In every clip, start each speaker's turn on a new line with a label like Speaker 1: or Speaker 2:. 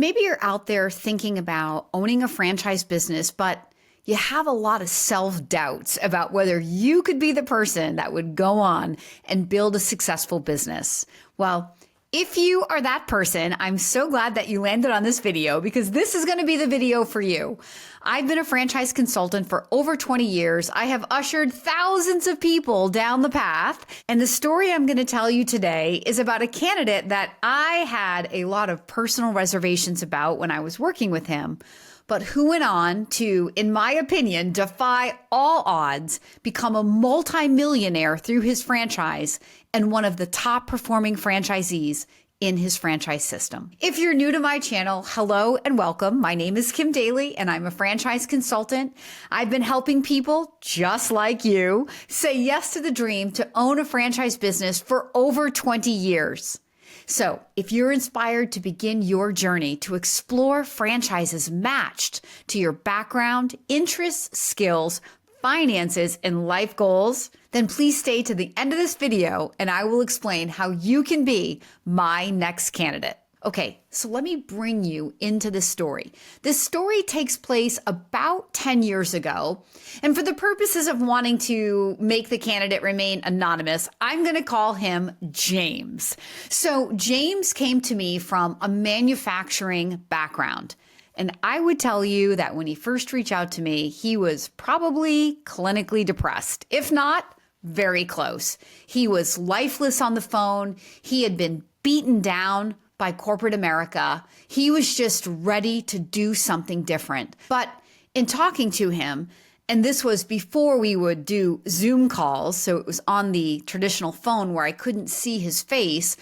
Speaker 1: Maybe you're out there thinking about owning a franchise business, but you have a lot of self-doubts about whether you could be the person that would go on and build a successful business. Well, if you are that person, I'm so glad that you landed on this video because this is going to be the video for you. I've been a franchise consultant for over 20 years. I have ushered thousands of people down the path. And the story I'm going to tell you today is about a candidate that I had a lot of personal reservations about when I was working with him, but who went on to, in my opinion, defy all odds, become a multimillionaire through his franchise and one of the top performing franchisees in his franchise system. If you're new to my channel, hello and welcome. My name is Kim Daly and I'm a franchise consultant. I've been helping people just like you say yes to the dream to own a franchise business for over 20 years. So if you're inspired to begin your journey to explore franchises matched to your background, interests, skills, finances, and life goals, then please stay to the end of this video and I will explain how you can be my next candidate. Okay, so let me bring you into this story. This story takes place about 10 years ago, and for the purposes of wanting to make the candidate remain anonymous, I'm going to call him James. So James came to me from a manufacturing background. And I would tell you that when he first reached out to me, he was probably clinically depressed, if not very close. He was lifeless on the phone. He had been beaten down by corporate America. He was just ready to do something different. But in talking to him, and this was before we would do Zoom calls, so it was on the traditional phone where I couldn't see his face,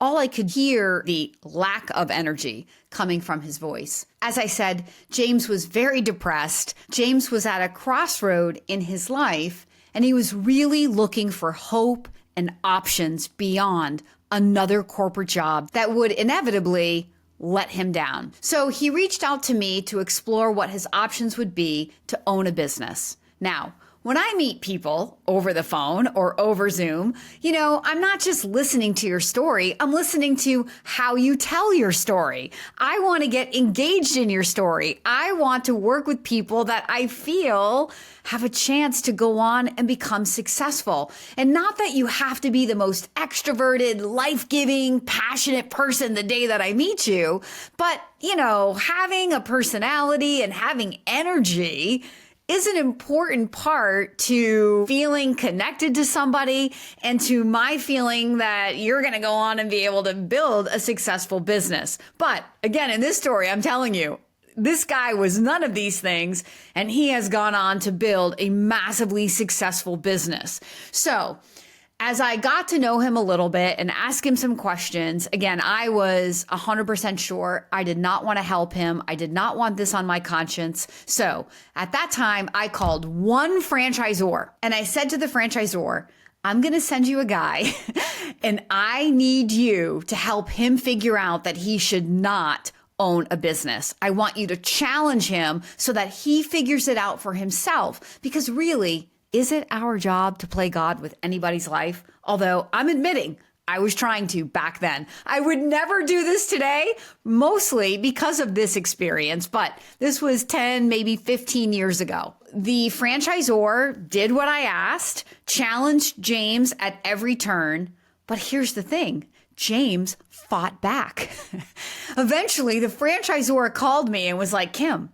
Speaker 1: all I could hear the lack of energy coming from his voice. As I said, James was very depressed. James was at a crossroad in his life, and he was really looking for hope and options beyond another corporate job that would inevitably let him down. So he reached out to me to explore what his options would be to own a business. Now, when I meet people over the phone or over Zoom, I'm not just listening to your story, I'm listening to how you tell your story. I want to get engaged in your story. I want to work with people that I feel have a chance to go on and become successful. And not that you have to be the most extroverted, life-giving, passionate person the day that I meet you, but, having a personality and having energy is an important part to feeling connected to somebody and to my feeling that you're going to go on and be able to build a successful business. But again, in this story, I'm telling you, this guy was none of these things, and he has gone on to build a massively successful business. So as I got to know him a little bit and ask him some questions, again, I was 100% sure I did not want to help him. I did not want this on my conscience. So at that time, I called one franchisor and I said to the franchisor, I'm going to send you a guy and I need you to help him figure out that he should not own a business. I want you to challenge him so that he figures it out for himself, because really, is it our job to play God with anybody's life? Although I'm admitting I was trying to back then. I would never do this today, mostly because of this experience, but this was 10, maybe 15 years ago. The franchisor did what I asked, challenged James at every turn, but here's the thing. James fought back. Eventually, the franchisor called me and was like, Kim,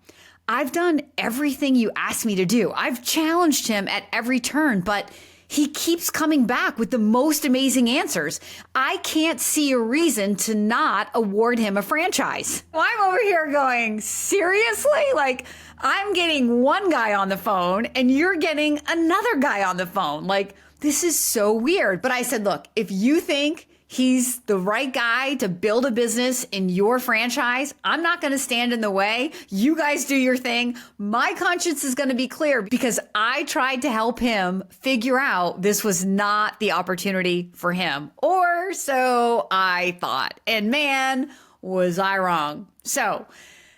Speaker 1: I've done everything you asked me to do. I've challenged him at every turn, but he keeps coming back with the most amazing answers. I can't see a reason to not award him a franchise. Well, I'm over here going, seriously? Like, I'm getting one guy on the phone and you're getting another guy on the phone. Like, this is so weird. But I said, look, if you think he's the right guy to build a business in your franchise, I'm not going to stand in the way. You guys do your thing. My conscience is going to be clear because I tried to help him figure out this was not the opportunity for him. Or so I thought. And man, was I wrong. So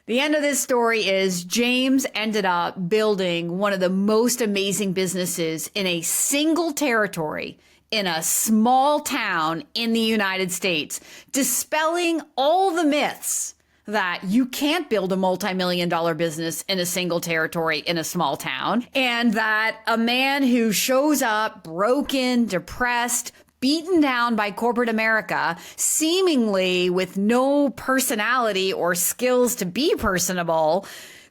Speaker 1: the end of this story is James ended up building one of the most amazing businesses in a single territory in a small town in the United States, dispelling all the myths that you can't build a multi-million-dollar business in a single territory in a small town, and that a man who shows up broken, depressed, beaten down by corporate America, seemingly with no personality or skills to be personable,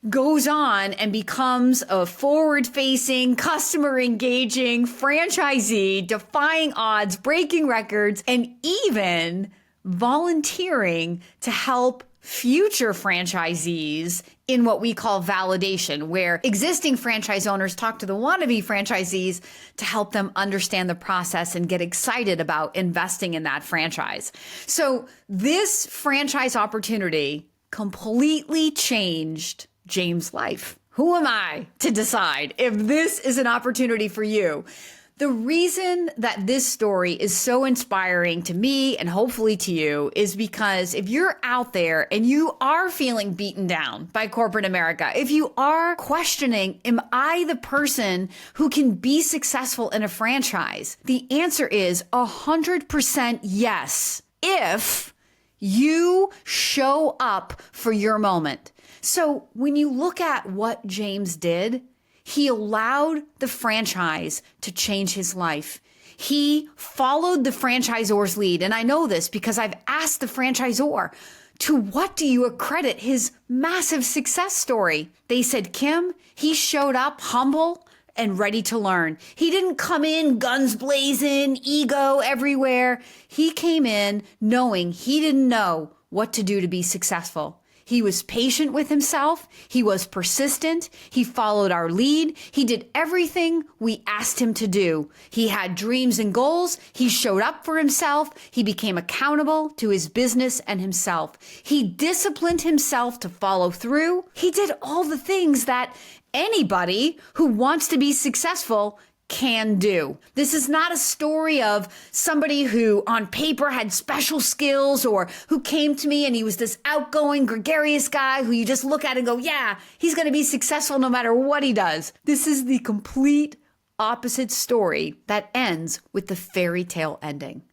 Speaker 1: goes on and becomes a forward-facing, customer-engaging franchisee, defying odds, breaking records, and even volunteering to help future franchisees in what we call validation, where existing franchise owners talk to the wannabe franchisees to help them understand the process and get excited about investing in that franchise. So this franchise opportunity completely changed James' life. Who am I to decide if this is an opportunity for you? The reason that this story is so inspiring to me and hopefully to you is because if you're out there and you are feeling beaten down by corporate America, if you are questioning, am I the person who can be successful in a franchise? The answer is 100% yes, if you show up for your moment. So when you look at what James did, he allowed the franchise to change his life. He followed the franchisor's lead. And I know this because I've asked the franchisor, to what do you accredit his massive success story? They said, Kim, he showed up humble and ready to learn. He didn't come in guns blazing, ego everywhere. He came in knowing he didn't know what to do to be successful. He was patient with himself. He was persistent. He followed our lead. He did everything we asked him to do. He had dreams and goals. He showed up for himself. He became accountable to his business and himself. He disciplined himself to follow through. He did all the things that anybody who wants to be successful can do. This is not a story of somebody who on paper had special skills or who came to me and he was this outgoing, gregarious guy who you just look at and go, yeah, he's going to be successful no matter what he does. This is the complete opposite story that ends with the fairy tale ending.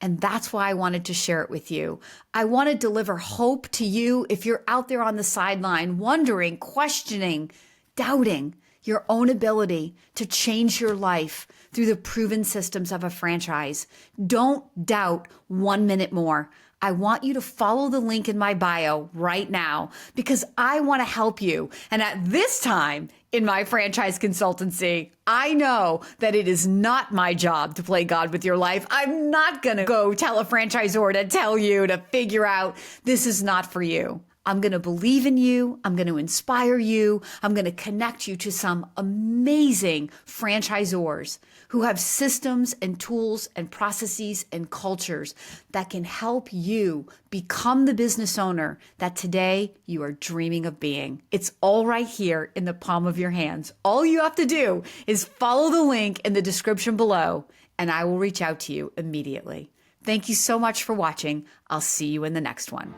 Speaker 1: And that's why I wanted to share it with you. I want to deliver hope to you if you're out there on the sideline, wondering, questioning, doubting your own ability to change your life through the proven systems of a franchise. Don't doubt 1 minute more. I want you to follow the link in my bio right now because I want to help you. And at this time in my franchise consultancy, I know that it is not my job to play God with your life. I'm not going to go tell a franchisor to tell you to figure out this is not for you. I'm going to believe in you. I'm going to inspire you. I'm going to connect you to some amazing franchisors who have systems and tools and processes and cultures that can help you become the business owner that today you are dreaming of being. It's all right here in the palm of your hands. All you have to do is follow the link in the description below, and I will reach out to you immediately. Thank you so much for watching. I'll see you in the next one.